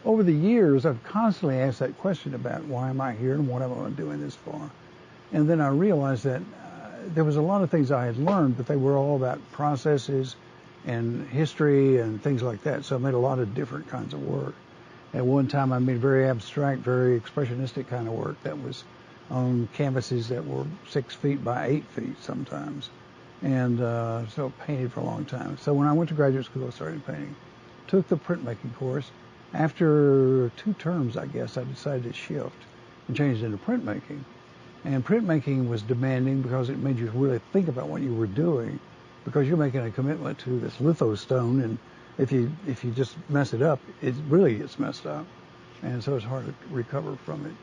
over the years, I've constantly asked that question about why am I here and what am I doing this for? And then I realized that there was a lot of things I had learned, but they were all about processes and history and things like that. So I made a lot of different kinds of work. At one time, I made very abstract, very expressionistic kind of work that was on canvases that were 6 feet by 8 feet sometimes. And so I painted for a long time. So when I went to graduate school, I started painting. Took the printmaking course. After 2 terms, I guess, I decided to shift and change into printmaking. And printmaking was demanding because it made you really think about what you were doing, because you're making a commitment to this lithostone, and if you just mess it up, it really gets messed up, and so it's hard to recover from it.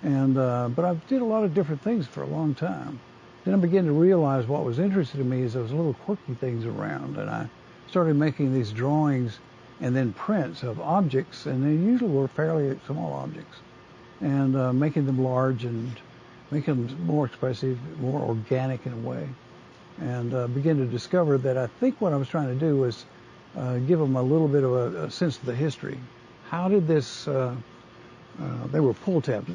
And but I did a lot of different things for a long time. Then I began to realize what was interesting to me is those little quirky things around, and I started making these drawings and then prints of objects, and they usually were fairly small objects, and making them large and making them more expressive, more organic in a way, and began to discover that I think what I was trying to do was give them a little bit of a sense of the history. How did this, they were pull tabs.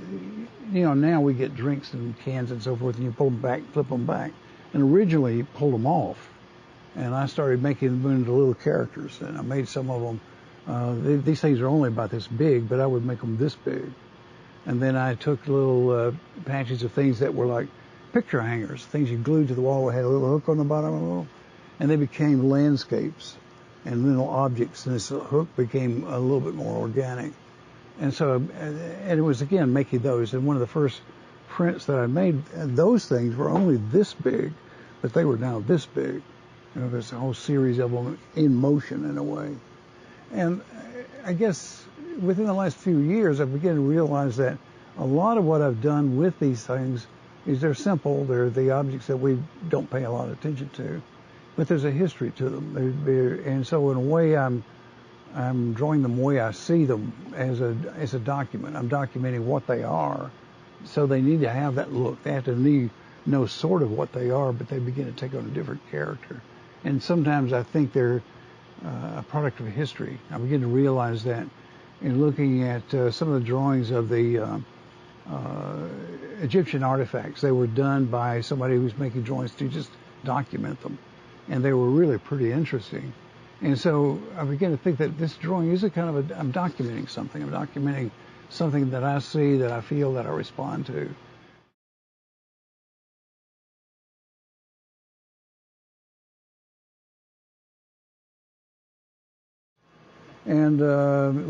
You know, now we get drinks and cans and so forth, and you pull them back, flip them back. And originally pulled them off. And I started making them into little characters, and I made some of them. These things are only about this big, but I would make them this big. And then I took little patches of things that were like picture hangers, things you glued to the wall that had a little hook on the bottom of them, and they became landscapes and little objects, and this hook became a little bit more organic. And so, and it was again making those, and one of the first prints that I made, those things were only this big, but they were now this big. You know, there's a whole series of them in motion in a way. And I guess within the last few years, I began to realize that a lot of what I've done with these things is they're simple. They're the objects that we don't pay a lot of attention to, but there's a history to them. And so in a way, I'm drawing them the way I see them as a document. I'm documenting what they are, so they need to have that look. They have to know sort of what they are, but they begin to take on a different character. And sometimes I think they're a product of history. I begin to realize that in looking at some of the drawings of the Egyptian artifacts. They were done by somebody who was making drawings to just document them, and they were really pretty interesting. And so I began to think that this drawing is a kind of I'm documenting something. I'm documenting something that I see, that I feel, that I respond to. And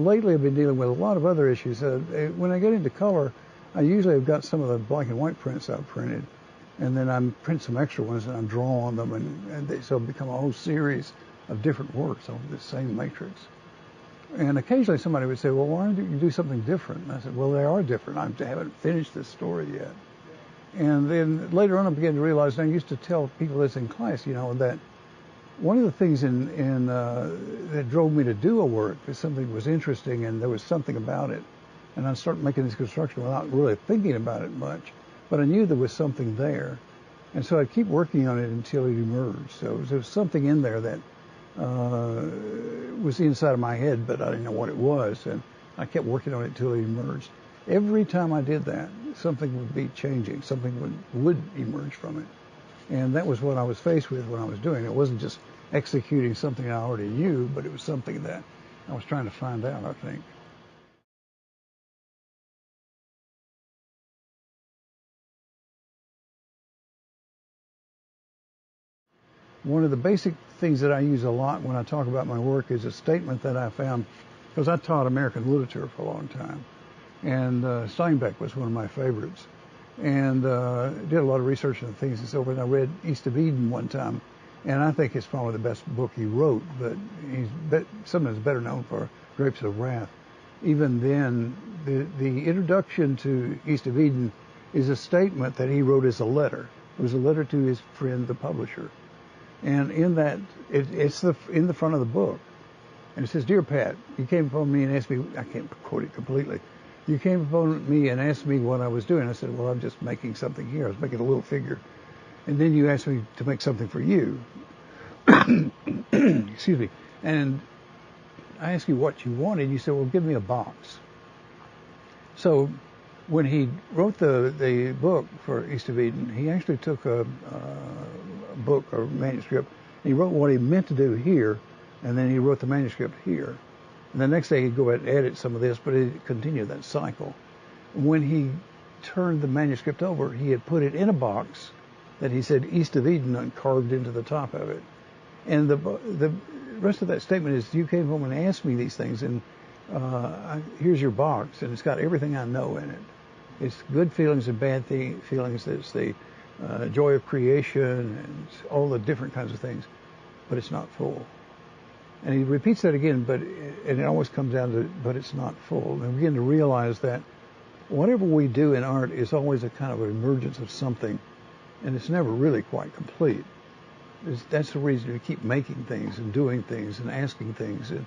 lately I've been dealing with a lot of other issues. When I get into color, I usually have got some of the black and white prints I've printed, and then I print some extra ones and I draw on them, and so become a whole series of different works over the same matrix. And occasionally somebody would say, well, why don't you do something different? And I said, well, they are different. I haven't finished this story yet. And then later on I began to realize, and I used to tell people this in class, you know, that one of the things that drove me to do a work is something was interesting and there was something about it. And I started making this construction without really thinking about it much, but I knew there was something there. And so I'd keep working on it until it emerged. So there was something in there that was inside of my head, but I didn't know what it was. And I kept working on it until it emerged. Every time I did that, something would be changing. Something would emerge from it. And that was what I was faced with when I was doing it. It wasn't just executing something I already knew, but it was something that I was trying to find out, I think. One of the basic things that I use a lot when I talk about my work is a statement that I found, because I taught American literature for a long time, and Steinbeck was one of my favorites, and did a lot of research on things and so forth. And I read East of Eden one time, and I think it's probably the best book he wrote, but he's sometimes better known for Grapes of Wrath. Even then, the introduction to East of Eden is a statement that he wrote as a letter. It was a letter to his friend, the publisher. And in that, it's in the front of the book. And it says, Dear Pat, you came upon me and asked me, I can't quote it completely. You came upon me and asked me what I was doing. I said, well, I'm just making something here. I was making a little figure. And then you asked me to make something for you. Excuse me. And I asked you what you wanted. You said, well, give me a box. So when he wrote the book for East of Eden, he actually took a book or manuscript, and he wrote what he meant to do here, and then he wrote the manuscript here. And the next day he'd go ahead and edit some of this, but it continued that cycle. When he turned the manuscript over, he had put it in a box that he said East of Eden and carved into the top of it. And the rest of that statement is, you came home and asked me these things, and here's your box, and it's got everything I know in it. It's good feelings and bad feelings. It's the joy of creation and all the different kinds of things, but it's not full. And he repeats that again, and it always comes down to, but it's not full. And we begin to realize that whatever we do in art is always a kind of an emergence of something, and it's never really quite complete. That's the reason we keep making things and doing things and asking things. And